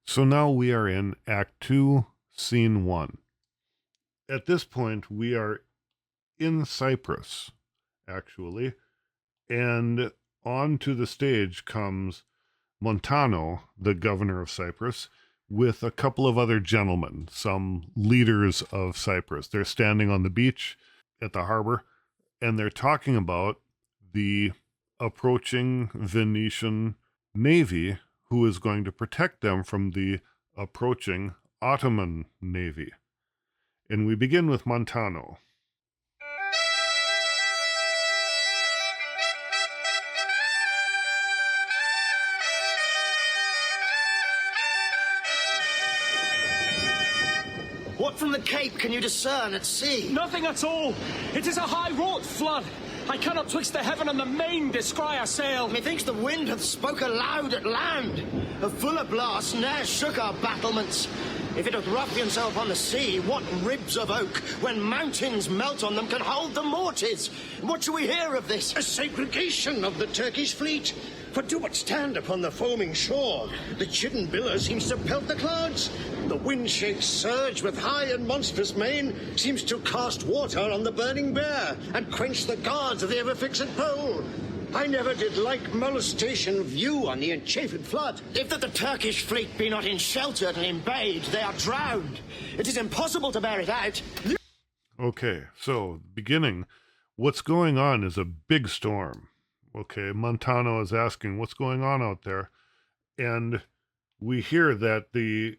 So now we are in Act 2, Scene 1. At this point, we are in Cyprus, actually, and onto the stage comes Montano, the governor of Cyprus, with a couple of other gentlemen, some leaders of Cyprus. They're standing on the beach at the harbor, and they're talking about the approaching Venetian navy who is going to protect them from the approaching Ottoman navy. And we begin with Montano. What from the Cape can you discern at sea? Nothing at all. It is a high-wrought flood. I cannot twixt the heaven and the main descry a sail. Methinks the wind hath spoke aloud at land. A fuller blast ne'er shook our battlements. If it hath ruffian so upon the sea, what ribs of oak, when mountains melt on them, can hold the mortise? What shall we hear of this? A segregation of the Turkish fleet. For do but stand upon the foaming shore, the chidden billow seems to pelt the clouds. The wind-shakes surge with high and monstrous mane, seems to cast water on the burning bear, and quench the guards of the ever-fixed pole. I never did like molestation view on the enchafed flood. If that the Turkish fleet be not ensheltered and embayed, they are drowned. It is impossible to bear it out. Okay, so beginning, what's going on is a big storm. Okay, Montano is asking what's going on out there, and we hear that the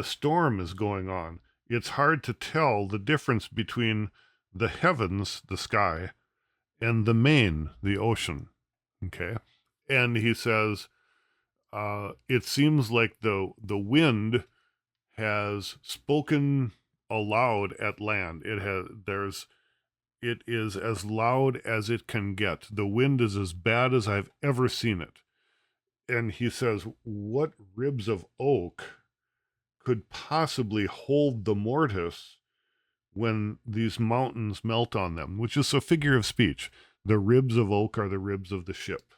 storm is going on. It's hard to tell the difference between the heavens, the sky, and the main, the ocean. Okay, and he says it seems like the wind has spoken aloud at land. It is as loud as it can get. The wind is as bad as I've ever seen it. And he says, what ribs of oak could possibly hold the mortise when these mountains melt on them? Which is a figure of speech. The ribs of oak are the ribs of the ship,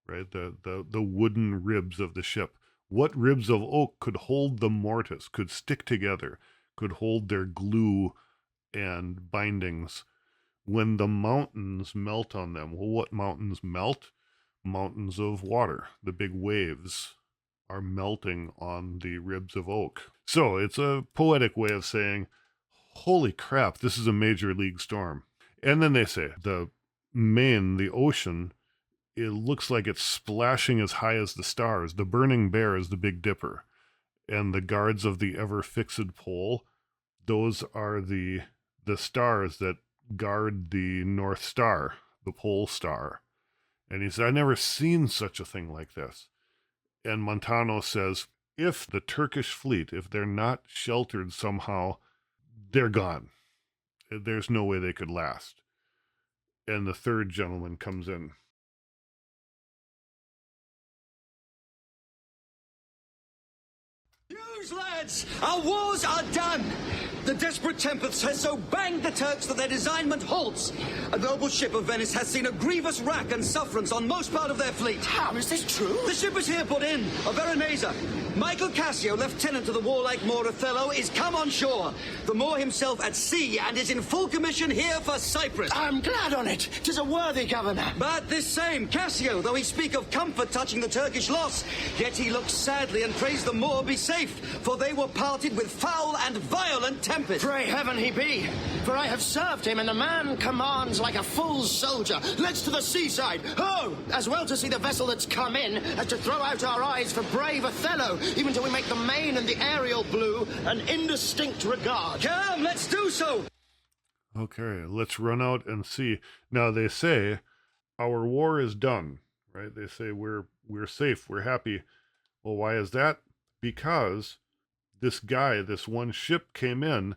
right? The wooden ribs of the ship. What ribs of oak could hold the mortise, could stick together, could hold their glue and bindings when the mountains melt on them? Well, what mountains melt? Mountains of water. The big waves are melting on the ribs of oak. So it's a poetic way of saying, holy crap, this is a major league storm. And then they say, the main, the ocean, it looks like it's splashing as high as the stars. The burning bear is the Big Dipper. And the guards of the ever-fixed pole, those are the stars that guard the North Star, the pole star. And he said, I never seen such a thing like this. And Montano says, if the Turkish fleet, if they're not sheltered somehow, they're gone. There's no way they could last. And the third gentleman comes in. News, lads! Our wars are done! The desperate tempest has so banged the Turks that their designment halts. A noble ship of Venice has seen a grievous rack and sufferance on most part of their fleet. How is this true? The ship is here put in, a Veronesa. Michael Cassio, lieutenant of the warlike Moor Othello, is come on shore. The Moor himself at sea and is in full commission here for Cyprus. I'm glad on it. 'Tis a worthy governor. But this same Cassio, though he speak of comfort touching the Turkish loss, yet he looks sadly and prays the Moor be safe, for they were parted with foul and violent tempest. Pray heaven he be, for I have served him, and the man commands like a full soldier. Let's to the seaside. Ho! As well to see the vessel that's come in, as to throw out our eyes for brave Othello, even till we make the main and the aerial blue an indistinct regard. Come, let's do so! Okay, let's run out and see. Now they say, our war is done, right? They say we're safe, we're happy. Well, why is that? Because this guy, this one ship came in,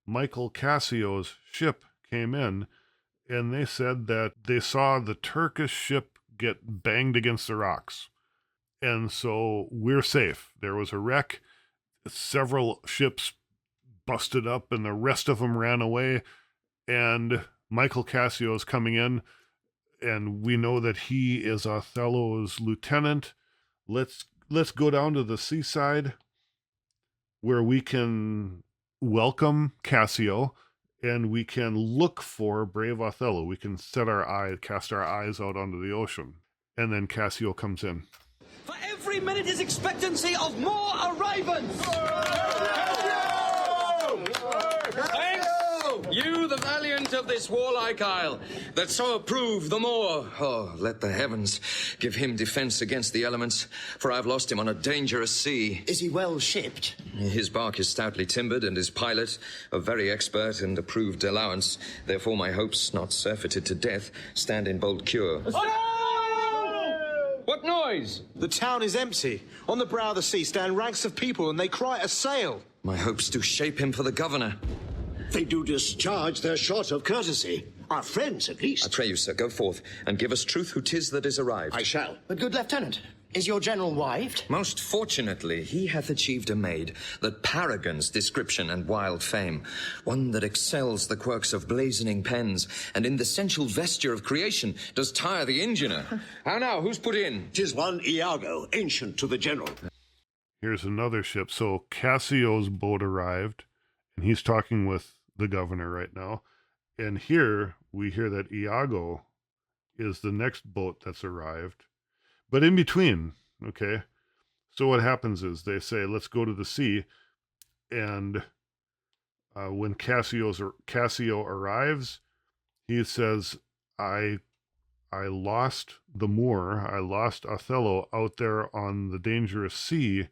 Michael Cassio's ship came in, and they said that they saw the Turkish ship get banged against the rocks. And so we're safe. There was a wreck. Several ships busted up, and the rest of them ran away. And Michael Cassio is coming in, and we know that he is Othello's lieutenant. Let's go down to the seaside where we can welcome Cassio and we can look for brave Othello. We can cast our eyes out onto the ocean. And then Cassio comes in. For every minute is expectancy of more arrivants. Thanks, you the valiant of this warlike isle, that so approve the more. Oh, let the heavens give him defense against the elements, for I've lost him on a dangerous sea. Is he well shipped? His bark is stoutly timbered, and his pilot a very expert and approved allowance. Therefore my hopes, not surfeited to death, stand in bold cure. What noise? The town is empty. On the brow of the sea stand ranks of people, and they cry a sail. My hopes do shape him for the governor. They do discharge their shot of courtesy. Our friends, at least. I pray you, sir, go forth, and give us truth who 'tis that is arrived. I shall. But, good lieutenant, is your general wived? Most fortunately, he hath achieved a maid that paragons description and wild fame, one that excels the quirks of blazoning pens, and in the sensual vesture of creation does tire the engineer. How now, who's put in? 'Tis one Iago, ancient to the general. Here's another ship. So Cassio's boat arrived, and he's talking with the governor right now. And here we hear that Iago is the next boat that's arrived. But in between, okay, so what happens is they say, let's go to the sea. And when Cassio arrives, he says, I lost the Moor, I lost Othello out there on the dangerous sea,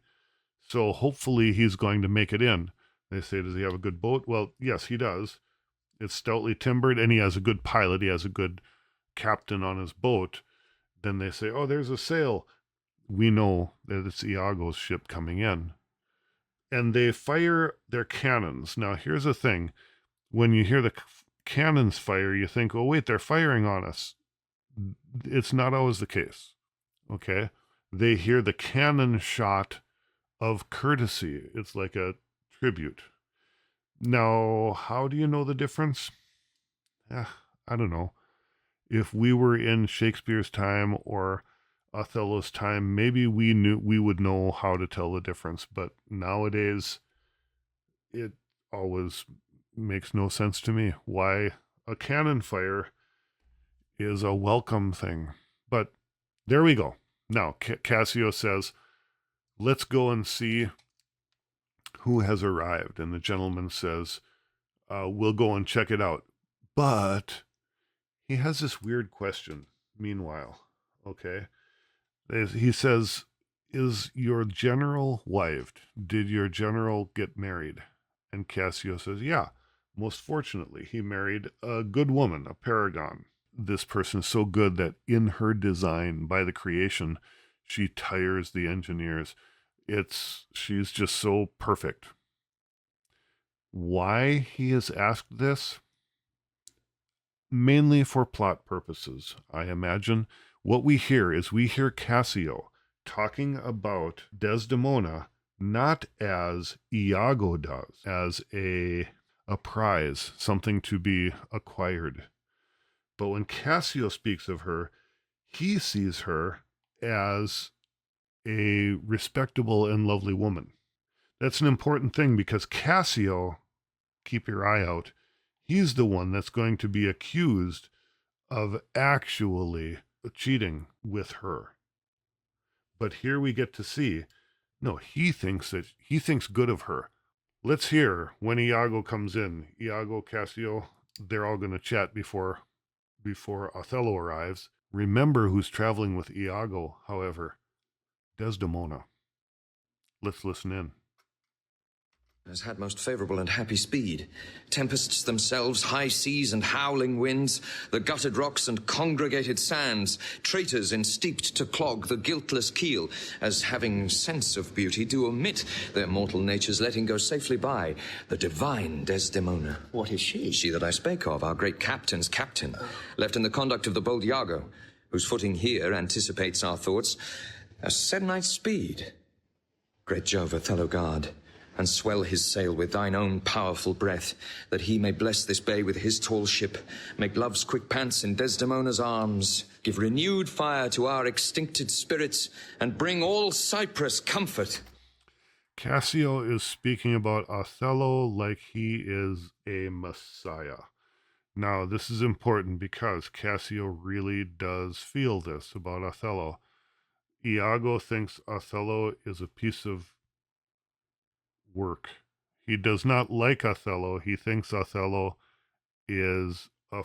so hopefully he's going to make it in. They say, does he have a good boat? Well, yes, he does. It's stoutly timbered, and he has a good pilot. He has a good captain on his boat. Then they say, oh, there's a sail. We know that it's Iago's ship coming in. And they fire their cannons. Now, here's the thing. When you hear the cannons fire, you think, oh, wait, they're firing on us. It's not always the case, okay? They hear the cannon shot of courtesy. It's like a tribute. Now, how do you know the difference? I don't know. If we were in Shakespeare's time or Othello's time, maybe we would know how to tell the difference. But nowadays, it always makes no sense to me why a cannon fire is a welcome thing. But there we go. Now, Cassio says, let's go and see who has arrived. And the gentleman says, we'll go and check it out. But he has this weird question, meanwhile, okay? He says, is your general wived? Did your general get married? And Cassio says, yeah, most fortunately, he married a good woman, a paragon. This person is so good that in her design, by the creation, she tires the engineers. She's just so perfect. Why he has asked this? Mainly for plot purposes, I imagine. What we hear Cassio talking about Desdemona not as Iago does, as a prize, something to be acquired. But when Cassio speaks of her, he sees her as a respectable and lovely woman. That's an important thing because Cassio, keep your eye out, he's the one that's going to be accused of actually cheating with her. But here we get to see, no, he thinks good of her. Let's hear when Iago comes in. Iago, Cassio, they're all going to chat before Othello arrives. Remember who's traveling with Iago, however, Desdemona. Let's listen in. Has had most favourable and happy speed. Tempests themselves, high seas and howling winds, the gutted rocks and congregated sands, traitors ensteeped to clog the guiltless keel, as having sense of beauty do omit their mortal natures, letting go safely by the divine Desdemona. What is she? She that I spake of, our great captain's captain, left in the conduct of the bold Iago, whose footing here anticipates our thoughts as 7 nights' speed. Great Jove, Othello guard, and swell his sail with thine own powerful breath, that he may bless this bay with his tall ship, make love's quick pants in Desdemona's arms, give renewed fire to our extincted spirits, and bring all Cyprus comfort. Cassio is speaking about Othello like he is a messiah. Now, this is important because Cassio really does feel this about Othello. Iago thinks Othello is a piece of work. He does not like Othello. He thinks Othello is a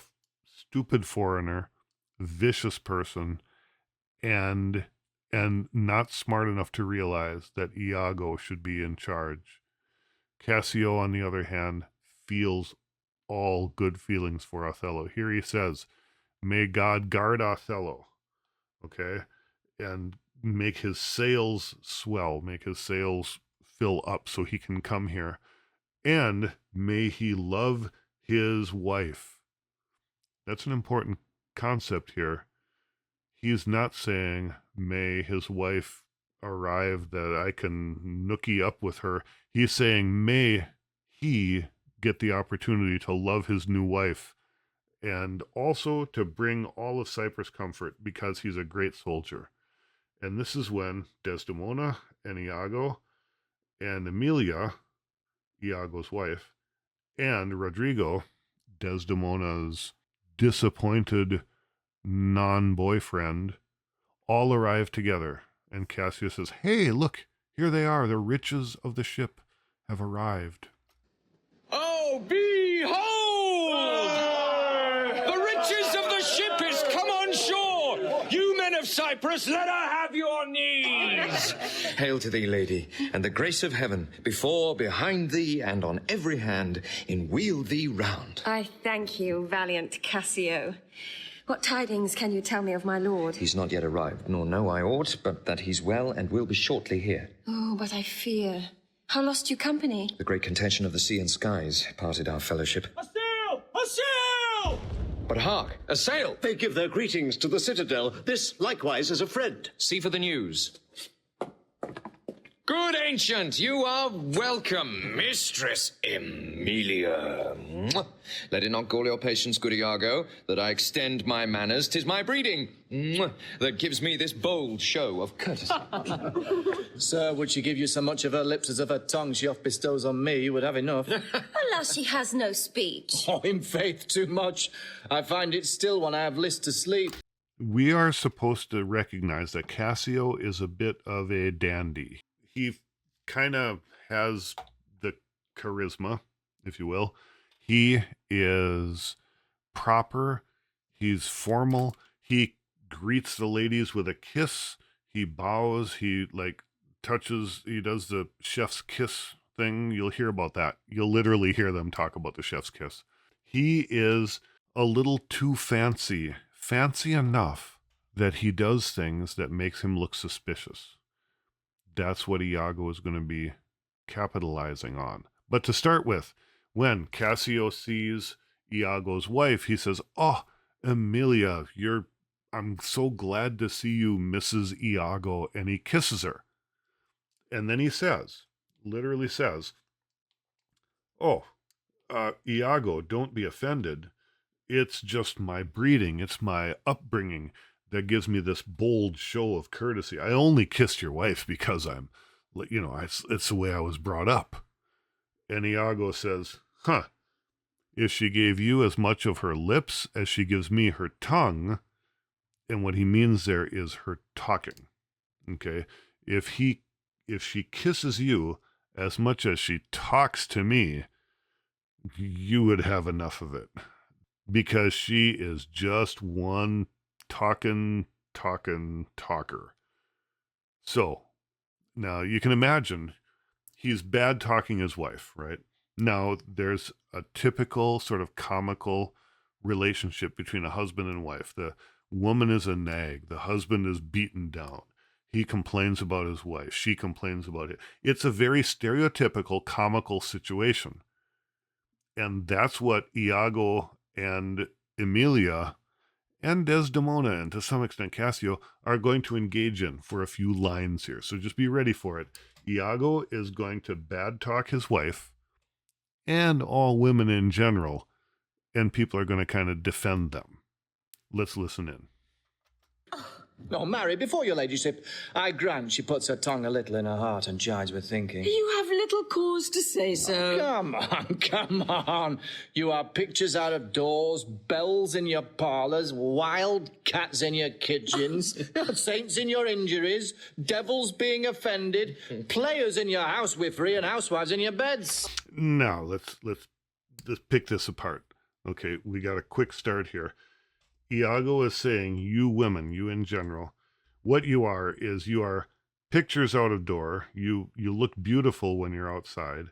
stupid foreigner, vicious person, and not smart enough to realize that Iago should be in charge. Cassio, on the other hand, feels all good feelings for Othello. Here he says, may God guard Othello, okay, and make his sails swell, make his sails fill up so he can come here. And may he love his wife. That's an important concept here. He's not saying, may his wife arrive that I can nookie up with her. He's saying, may he get the opportunity to love his new wife and also to bring all of Cyprus comfort because he's a great soldier. And this is when Desdemona and Iago and Emilia, Iago's wife, and Rodrigo, Desdemona's disappointed non-boyfriend, all arrive together. And Cassio says, hey, look, here they are. The riches of the ship have arrived. Oh, behold! The riches of the ship is come on shore! You men of Cyprus, let her have your knees! Hail to thee, lady, and the grace of heaven, before, behind thee, and on every hand, in wheel thee round. I thank you, valiant Cassio. What tidings can you tell me of my lord? He's not yet arrived, nor know I aught, but that he's well and will be shortly here. Oh, but I fear. How lost you company? The great contention of the sea and skies parted our fellowship. A sail! A sail! But hark, a sail! They give their greetings to the citadel. This likewise is a friend. See for the news. Good ancient, you are welcome, Mistress Emilia. Mwah. Let it not gall your patience, good Iago, that I extend my manners. 'Tis my breeding mwah, that gives me this bold show of courtesy. Sir, would she give you so much of her lips as of her tongue she oft bestows on me, you would have enough. Alas, she has no speech. Oh, in faith, too much. I find it still when I have list to sleep. We are supposed to recognize that Cassio is a bit of a dandy. He kind of has the charisma, if you will. He is proper. He's formal. He greets the ladies with a kiss. He bows. He touches. He does the chef's kiss thing. You'll hear about that. You'll literally hear them talk about the chef's kiss. He is a little too fancy enough that he does things that makes him look suspicious. That's what Iago is going to be capitalizing on. But to start with, when Cassio sees Iago's wife, he says, oh, Emilia, I'm so glad to see you, Mrs. Iago. And he kisses her. And then he says, literally says, oh, Iago, don't be offended. It's just my breeding. It's my upbringing that gives me this bold show of courtesy. I only kissed your wife because it's the way I was brought up. And Iago says, if she gave you as much of her lips as she gives me her tongue, and what he means there is her talking, okay? If she kisses you as much as she talks to me, you would have enough of it. Because she is just one talker. So, now you can imagine he's bad talking his wife, right? Now, there's a typical sort of comical relationship between a husband and wife. The woman is a nag. The husband is beaten down. He complains about his wife. She complains about it. It's a very stereotypical comical situation. And that's what Iago and Emilia and Desdemona, and to some extent Cassio, are going to engage in for a few lines here. So just be ready for it. Iago is going to bad talk his wife and all women in general, and people are going to kind of defend them. Let's listen in. Oh, Mary, before your ladyship, I grant she puts her tongue a little in her heart and chides with thinking. You have little cause to say so. Come on, come on. You are pictures out of doors, bells in your parlours, wild cats in your kitchens, saints in your injuries, devils being offended, players in your housewifery, and housewives in your beds. Now, let's pick this apart. Okay, we got a quick start here. Iago is saying, you women, you in general, what you are is you are pictures out of door. You look beautiful when you're outside.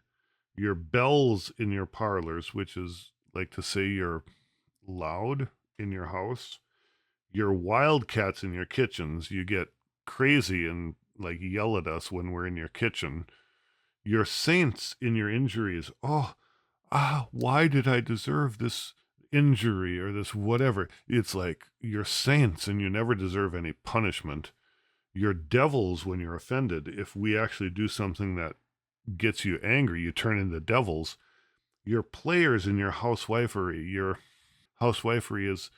Your bells in your parlors, which is like to say you're loud in your house. Your wildcats in your kitchens. You get crazy and like yell at us when we're in your kitchen. Your saints in your injuries. Why did I deserve this injury or this whatever? It's like you're saints and you never deserve any punishment. You're devils when you're offended. If we actually do something that gets you angry, you turn into devils. You're players in your housewifery. Your housewifery is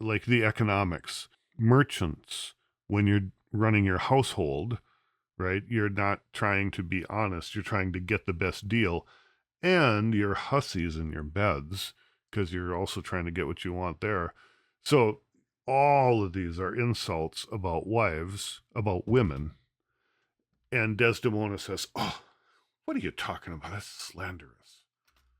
like the economics. Merchants, when you're running your household, right? You're not trying to be honest. You're trying to get the best deal. And you're hussies in your beds because you're also trying to get what you want there. So all of these are insults about wives, about women. And Desdemona says, what are you talking about? That's slanderous.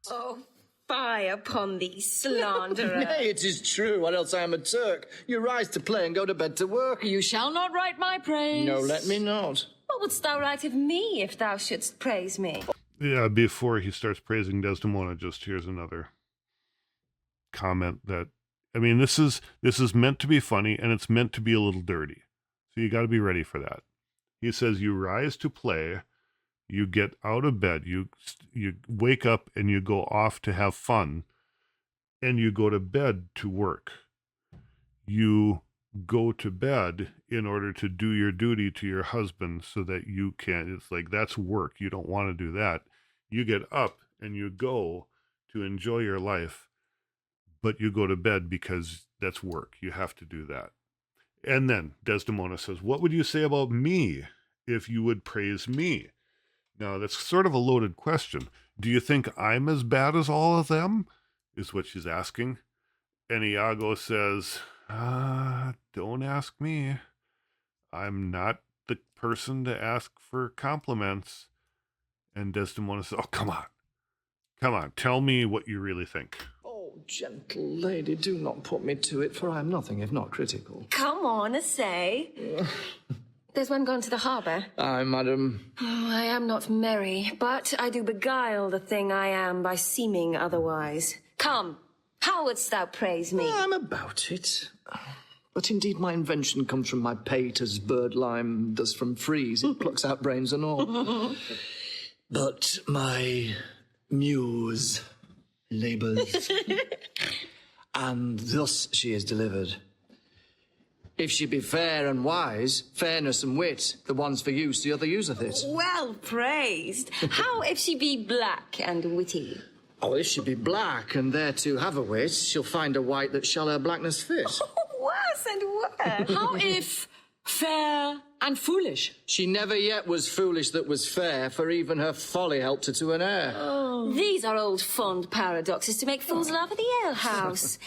Oh, fie upon thee, slanderer. Nay, it is true, or else I am a Turk. You rise to play and go to bed to work. You shall not write my praise. No, let me not. What wouldst thou write of me if thou shouldst praise me? Yeah, before he starts praising Desdemona, just here's another comment that, I mean, this is meant to be funny and it's meant to be a little dirty. So you got to be ready for that. He says, you rise to play, you get out of bed, you wake up and you go off to have fun, and you go to bed to work. You go to bed in order to do your duty to your husband so that you can, it's like, that's work. You don't want to do that. You get up and you go to enjoy your life, but you go to bed because that's work. You have to do that. And then Desdemona says, what would you say about me if you would praise me? Now, that's sort of a loaded question. Do you think I'm as bad as all of them? Is what she's asking. And Iago says, don't ask me. I'm not the person to ask for compliments. And Desdemona says, come on, tell me what you really think. Oh, gentle lady, do not put me to it, for I am nothing if not critical. Come on, say. There's one gone to the harbour. Aye, madam. Oh, I am not merry, but I do beguile the thing I am by seeming otherwise. Come, how wouldst thou praise me? I'm about it. But indeed my invention comes from my pate as bird lime does from freeze. It plucks out brains and all. But my muse labours, and thus she is delivered. If she be fair and wise, fairness and wit, the one's for use, the other useth it. Well praised. How if she be black and witty? Oh, if she be black and thereto have a wit, she'll find a white that shall her blackness fit. Worse and worse. How if fair and foolish? She never yet was foolish that was fair, for even her folly helped her to an heir. These are old fond paradoxes to make fools laugh at the alehouse.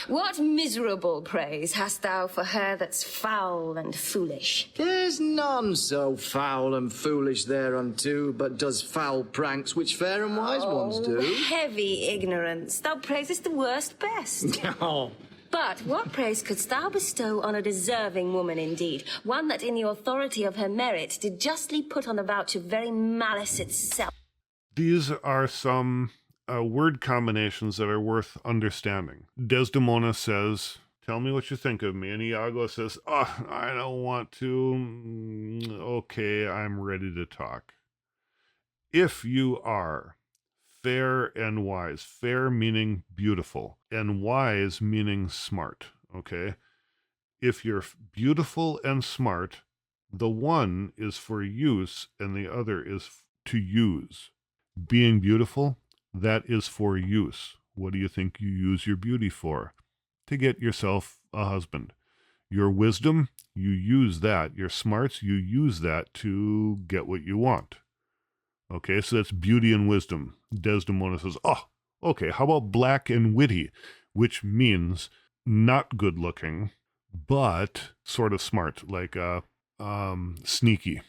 What miserable praise hast thou for her that's foul and foolish? There's none so foul and foolish thereunto, but does foul pranks which fair and wise ones do. Heavy ignorance. Thou praisest the worst best. Oh. But what praise couldst thou bestow on a deserving woman indeed, one that in the authority of her merit did justly put on the vouch of very malice itself? These are some word combinations that are worth understanding. Desdemona says, tell me what you think of me. And Iago says, I don't want to. Okay, I'm ready to talk. If you are fair and wise, fair meaning beautiful, and wise meaning smart, okay? If you're beautiful and smart, the one is for use and the other is to use. Being beautiful, that is for use. What do you think you use your beauty for? To get yourself a husband. Your wisdom, you use that. Your smarts, you use that to get what you want. Okay, so that's beauty and wisdom. Desdemona says, oh, okay, how about black and witty, which means not good looking, but sort of smart, like sneaky.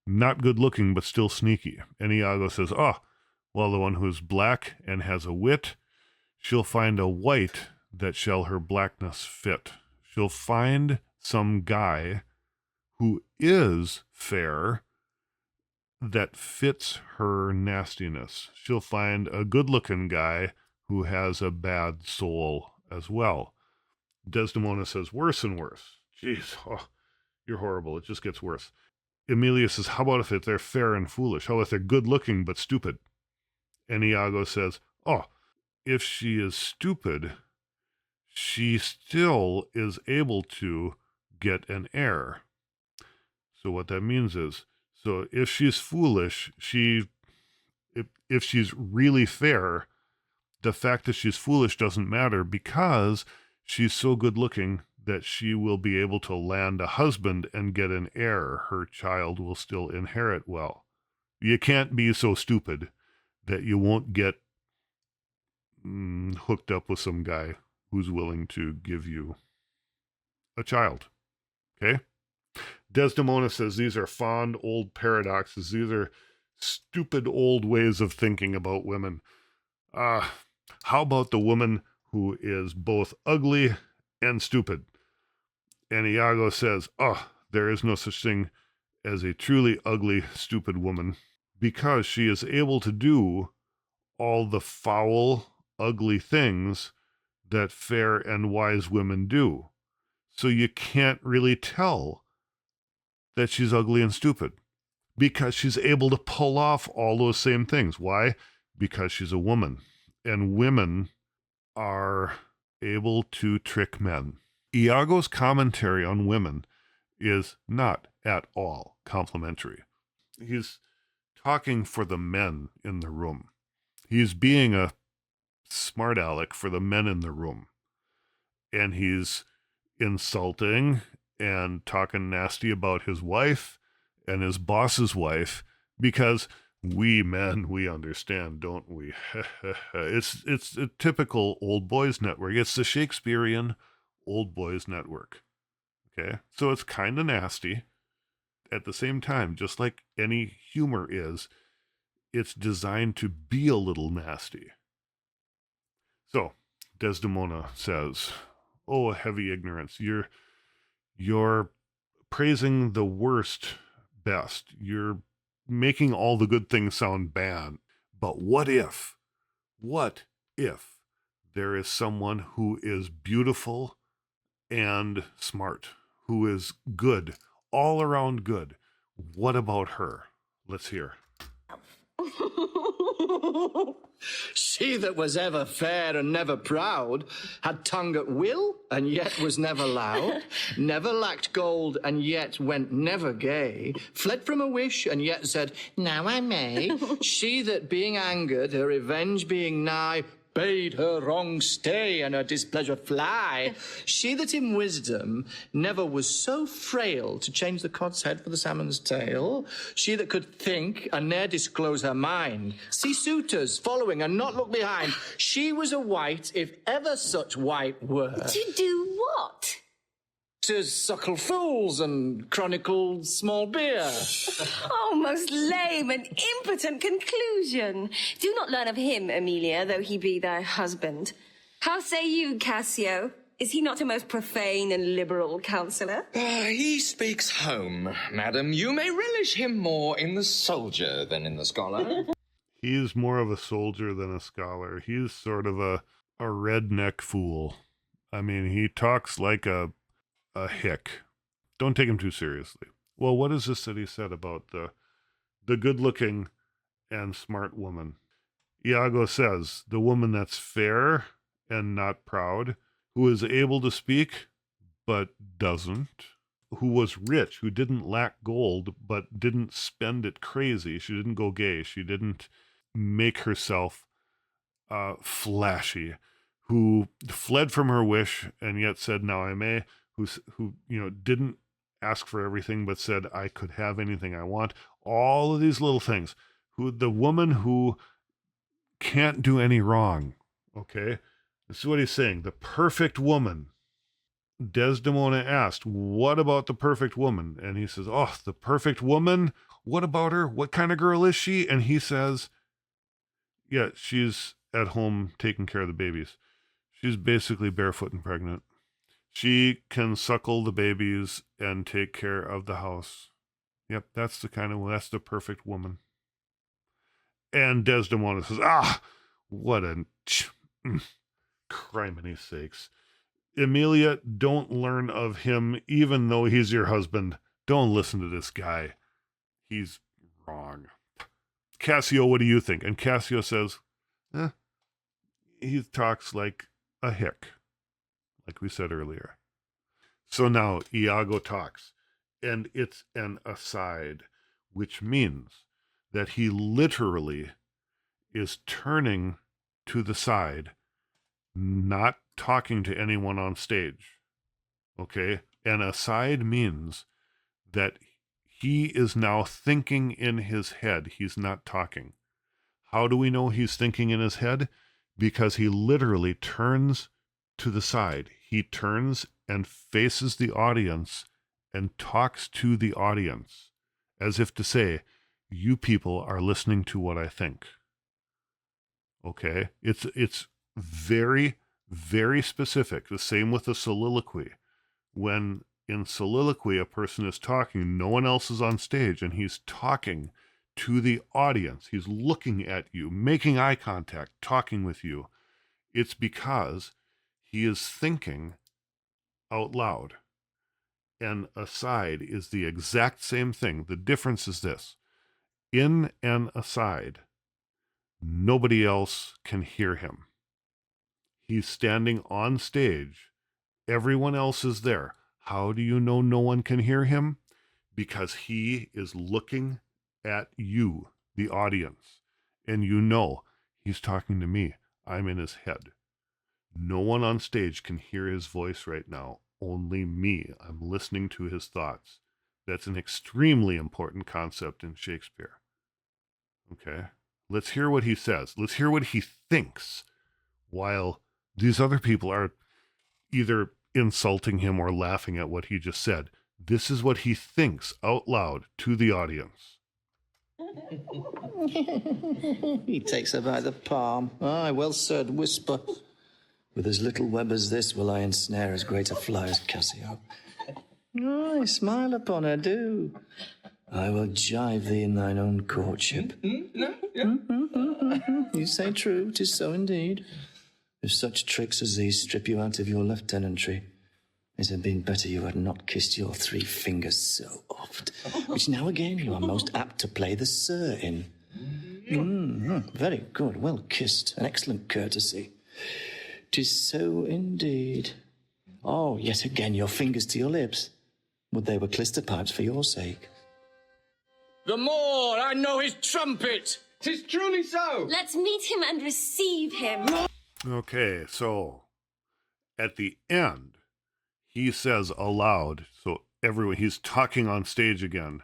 Not good looking, but still sneaky. And Iago says, oh, well, the one who's black and has a wit, she'll find a white that shall her blackness fit. She'll find some guy who is fair that fits her nastiness. She'll find a good-looking guy who has a bad soul as well. Desdemona says, worse and worse. Jeez, oh, you're horrible. It just gets worse. Emilia says, how about if they're fair and foolish? How about if they're good-looking but stupid? And Iago says, oh, if she is stupid, she still is able to get an heir. So what that means is, so if she's foolish, if she's really fair, the fact that she's foolish doesn't matter because she's so good looking that she will be able to land a husband and get an heir. Her child will still inherit well. You can't be so stupid that you won't get hooked up with some guy who's willing to give you a child. Okay? Desdemona says these are fond old paradoxes. These are stupid old ways of thinking about women. How about the woman who is both ugly and stupid? And Iago says, oh, there is no such thing as a truly ugly, stupid woman because she is able to do all the foul, ugly things that fair and wise women do. So you can't really tell that she's ugly and stupid because she's able to pull off all those same things. Why? Because she's a woman. And women are able to trick men. Iago's commentary on women is not at all complimentary. He's talking for the men in the room. He's being a smart aleck for the men in the room. And he's insulting and talking nasty about his wife and his boss's wife because we men, we understand, don't we? It's a typical old boys network. It's the Shakespearean old boys network. Okay? So it's kind of nasty. At the same time, just like any humor is, it's designed to be a little nasty. So, Desdemona says, oh, heavy ignorance. You're praising the worst best. You're making all the good things sound bad. But what if there is someone who is beautiful and smart, who is good, all around good? What about her? Let's hear. She that was ever fair and never proud, had tongue at will and yet was never loud, never lacked gold and yet went never gay, fled from a wish and yet said, now I may. She that being angered, her revenge being nigh, bade her wrong stay and her displeasure fly. She that in wisdom never was so frail to change the cod's head for the salmon's tail. She that could think and ne'er disclose her mind. See suitors following and not look behind. She was a wight, if ever such wight were. To do what? To suckle fools and chronicle small beer. Oh, most lame and impotent conclusion. Do not learn of him, Emilia, though he be thy husband. How say you, Cassio? Is he not a most profane and liberal counsellor? He speaks home, madam. You may relish him more in the soldier than in the scholar. He's more of a soldier than a scholar. He's sort of a redneck fool. I mean, he talks like a hick. Don't take him too seriously. Well, what is this that he said about the good-looking and smart woman? Iago says, the woman that's fair and not proud, who is able to speak but doesn't, who was rich, who didn't lack gold but didn't spend it crazy. She didn't go gay. She didn't make herself flashy, who fled from her wish and yet said, now I may, who didn't ask for everything but said I could have anything I want. All of these little things. The woman who can't do any wrong. Okay, this is what he's saying. The perfect woman. Desdemona asked, "What about the perfect woman?" And he says, "Oh, the perfect woman. What about her? What kind of girl is she?" And he says, "Yeah, she's at home taking care of the babies. She's basically barefoot and pregnant. She can suckle the babies and take care of the house. Yep, that's the perfect woman." And Desdemona says, what a criminy sakes. Emilia, don't learn of him, even though he's your husband. Don't listen to this guy. He's wrong. Cassio, what do you think? And Cassio says, he talks like a hick, like we said earlier. So now Iago talks, and it's an aside, which means that he literally is turning to the side, not talking to anyone on stage. Okay? An aside means that he is now thinking in his head. He's not talking. How do we know he's thinking in his head? Because he literally turns to the side. He turns and faces the audience and talks to the audience as if to say, you people are listening to what I think. Okay? It's very, very specific. The same with the soliloquy. When in soliloquy a person is talking, no one else is on stage, and he's talking to the audience. He's looking at you, making eye contact, talking with you. It's because he is thinking out loud. And aside is the exact same thing. The difference is this. In an aside, nobody else can hear him. He's standing on stage. Everyone else is there. How do you know no one can hear him? Because he is looking at you, the audience, and you know he's talking to me. I'm in his head. No one on stage can hear his voice right now. Only me. I'm listening to his thoughts. That's an extremely important concept in Shakespeare. Okay? Let's hear what he says. Let's hear what he thinks, while these other people are either insulting him or laughing at what he just said. This is what he thinks out loud to the audience. He takes her by the palm. Aye, well said, whisper. With as little web as this will I ensnare as great a fly as Cassio. Aye, smile upon her, do. I will jive thee in thine own courtship. You say true, 'tis so indeed. If such tricks as these strip you out of your lieutenantry, it had been better you had not kissed your 3 fingers so oft, which now again you are most apt to play the sir in. Very good, well kissed, an excellent courtesy. 'Tis so indeed. Oh, yet again your fingers to your lips. Would they were clyster pipes for your sake. The more I know his trumpet. 'Tis truly so. Let's meet him and receive him. Okay, so at the end, he says aloud, so everyone, he's talking on stage again.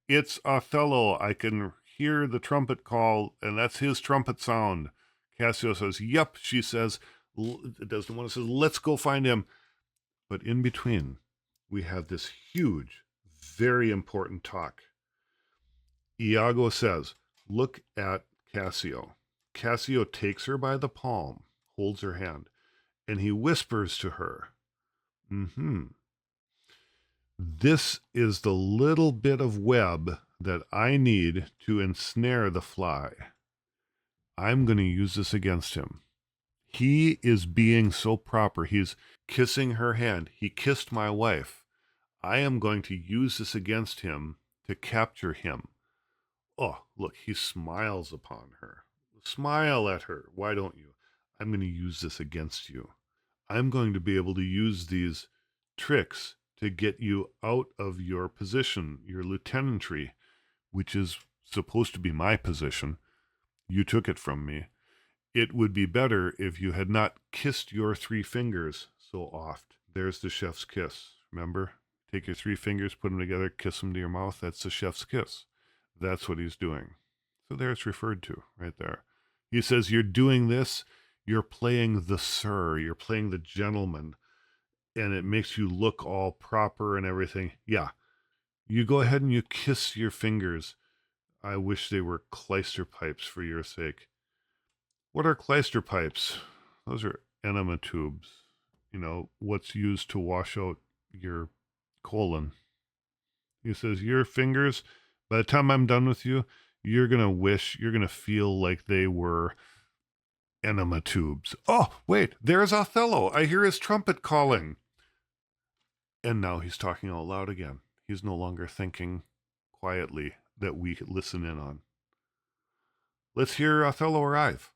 It's Othello. I can hear the trumpet call, and that's his trumpet sound. Cassio says, yep. She says, Desdemona says, let's go find him. But in between, we have this huge, very important talk. Iago says, look at Cassio. Cassio takes her by the palm, holds her hand, and he whispers to her, this is the little bit of web that I need to ensnare the fly. I'm going to use this against him. He is being so proper. He's kissing her hand. He kissed my wife. I am going to use this against him to capture him. Oh, look, he smiles upon her. Smile at her. Why don't you? I'm going to use this against you. I'm going to be able to use these tricks to get you out of your position, your lieutenantry, which is supposed to be my position. You took it from me. It would be better if you had not kissed your 3 fingers so oft. There's the chef's kiss Remember? Take your 3 fingers, put them together, kiss them to your mouth. That's the chef's kiss. That's what he's doing. So there it's referred to right there. He says, you're doing this, you're playing the sir, you're playing the gentleman, and it makes you look all proper and everything. Yeah, you go ahead and you kiss your fingers. I wish they were clyster pipes for your sake. What are clyster pipes? Those are enema tubes. You know, what's used to wash out your colon. He says, your fingers, by the time I'm done with you, you're going to feel like they were enema tubes. Oh, wait, there's Othello. I hear his trumpet calling. And now he's talking out loud again. He's no longer thinking quietly that we could listen in on. Let's hear Othello arrive.